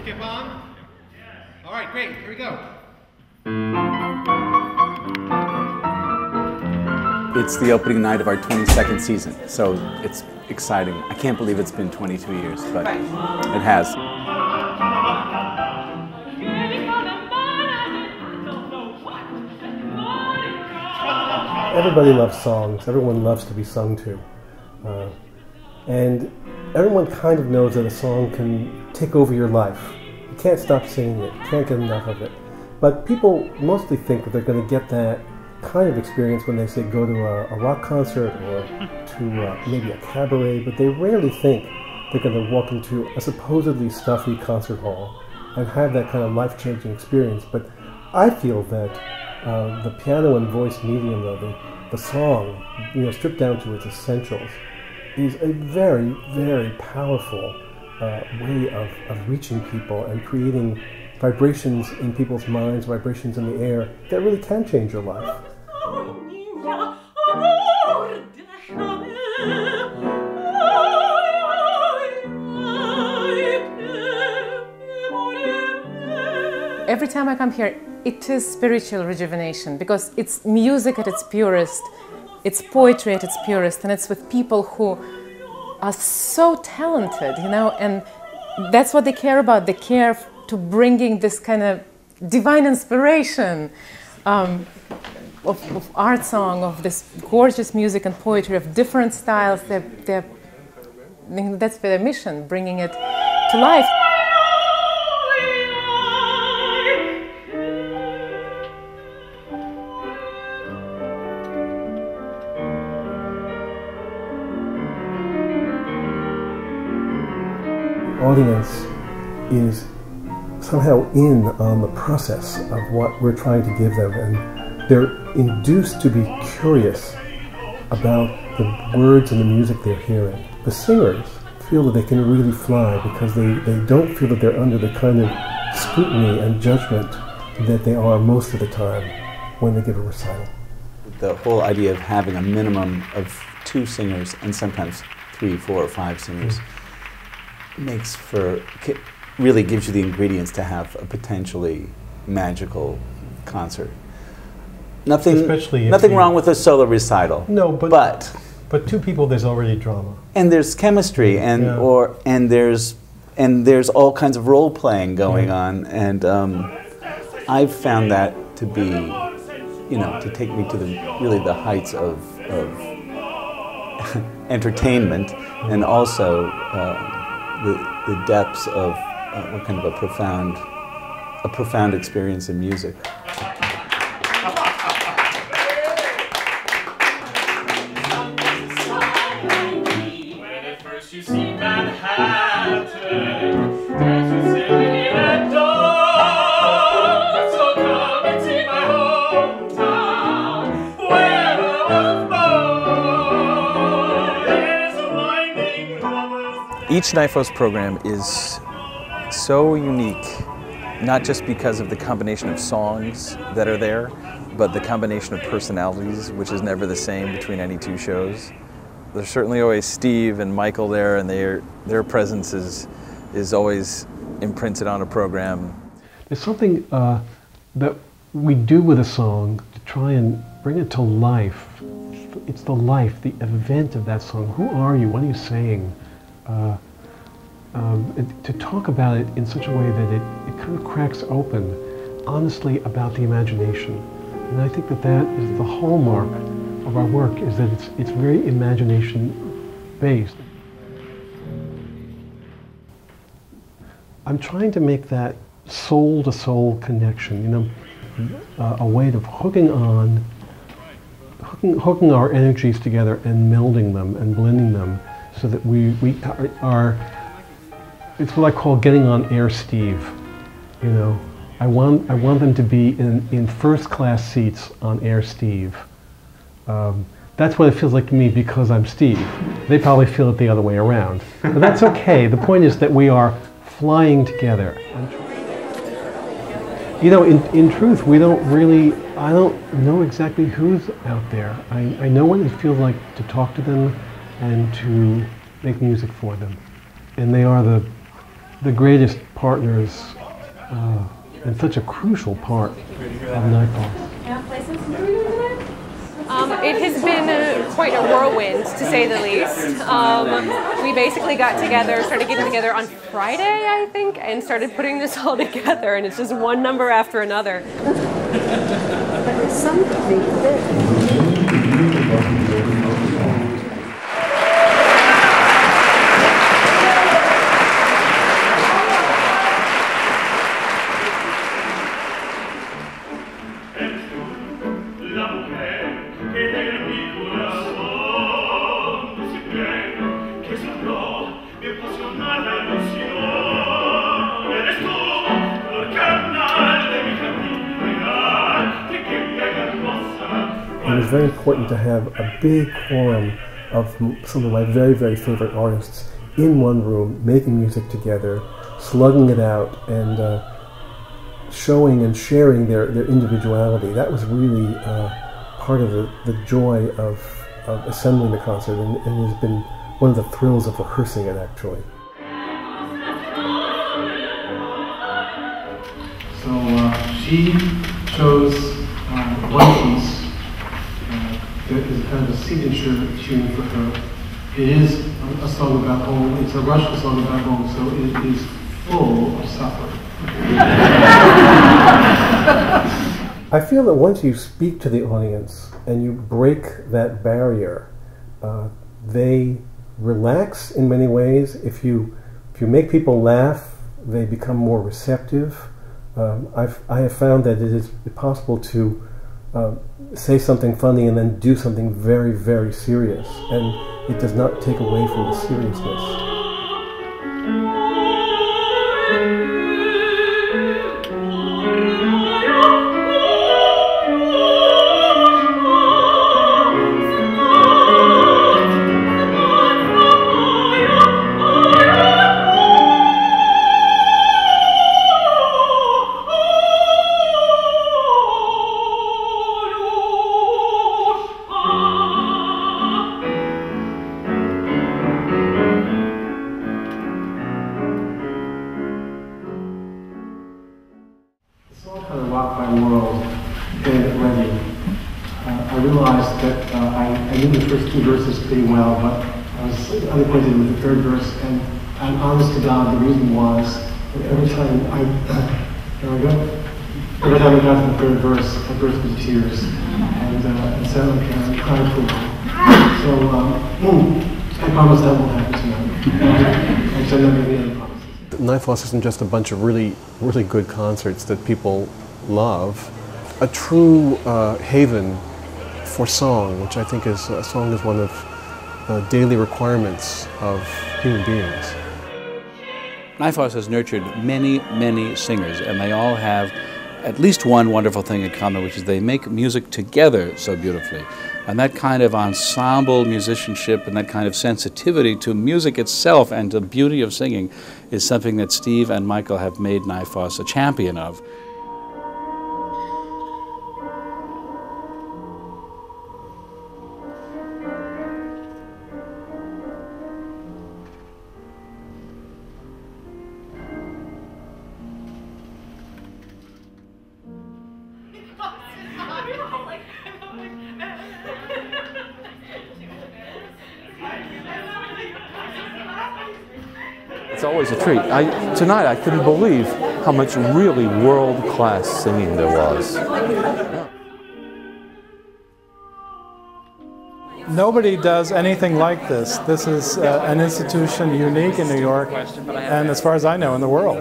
skip on? All right, great. Here we go. It's the opening night of our 22nd season, so it's exciting. I can't believe it's been 22 years, but it has. Everybody loves songs. Everyone loves to be sung to. And everyone kind of knows that a song can take over your life. You can't stop singing it. You can't get enough of it. But people mostly think that they're going to get that kind of experience when they say go to a rock concert or to maybe a cabaret, but they rarely think they're going to walk into a supposedly stuffy concert hall and have that kind of life-changing experience. But I feel that the piano and voice medium, though, the song, stripped down to its essentials, is a very, very powerful way of reaching people and creating vibrations in people's minds, vibrations in the air that really can change your life. Every time I come here, it is spiritual rejuvenation because it's music at its purest, it's poetry at its purest, and it's with people who are so talented, and that's what they care about. They care to bringing this kind of divine inspiration of art song, of this gorgeous music and poetry of different styles. That's their mission, bringing it to life. Audience is somehow in on the process of what we're trying to give them, and they're induced to be curious about the words and the music they're hearing. The singers feel that they can really fly because they don't feel that they're under the kind of scrutiny and judgment that they are most of the time when they give a recital. The whole idea of having a minimum of 2 singers and sometimes 3, 4, or 5 singers really gives you the ingredients to have a potentially magical concert. Nothing wrong with a solo recital. No, but 2 people, there's already drama. And there's chemistry, and there's all kinds of role playing going on, and I've found that to be, to take me to the heights of entertainment, and also the depths of what kind of a profound experience in music. Each NYFOS program is so unique, not just because of the combination of songs that are there, but the combination of personalities, which is never the same between any 2 shows. There's certainly always Steve and Michael there, and their presence is always imprinted on a program. There's something that we do with a song to try and bring it to life. It's the life, the event of that song. Who are you? What are you saying? To talk about it in such a way that it kind of cracks open, honestly, about the imagination. And I think that is the hallmark of our work, is that it's very imagination-based. I'm trying to make that soul-to-soul connection, a way of hooking our energies together and melding them and blending them, so that we are, it's what I call getting on Air Steve. I want them to be in first-class seats on Air Steve. That's what it feels like to me because I'm Steve. They probably feel it the other way around. But that's okay. The point is that we are flying together. In truth, I don't know exactly who's out there. I know what it feels like to talk to them and to make music for them. And they are the greatest partners and such a crucial part of NYFOS. It has been quite a whirlwind, to say the least. We basically started getting together on Friday, I think, and started putting this all together, and it's just one number after another. But there's something that it was very important to have a big quorum of some of my very, very favorite artists in one room, making music together, slugging it out, and showing and sharing their individuality. That was really part of the joy of assembling the concert, and it has been one of the thrills of rehearsing it, actually. So she chose one piece that is kind of a signature tune for her. It is a song about home. It's a Russian song about home, so it is full of suffering. I feel that once you speak to the audience and you break that barrier, they relax in many ways. If you make people laugh, they become more receptive. I have found that it is possible to say something funny and then do something very, very serious, and it does not take away from the seriousness. I realized that I knew the first two verses pretty well, but I was unacquainted with the third verse, and I'm honest to God, the reason was that every time I got to the third verse, I burst into tears, and so I cried for a while. So I promise that won't happen tonight. I said never made any promises. NYFOS isn't just a bunch of really, really good concerts that people love. A true haven for song, which I think is song is one of the daily requirements of human beings. NYFOS has nurtured many, many singers, and they all have at least one wonderful thing in common, which is they make music together so beautifully. And that kind of ensemble musicianship and that kind of sensitivity to music itself and the beauty of singing is something that Steve and Michael have made NYFOS a champion of. It's always a treat. Tonight I couldn't believe how much really world-class singing there was. Nobody does anything like this. This is an institution unique in New York, and as far as I know, in the world.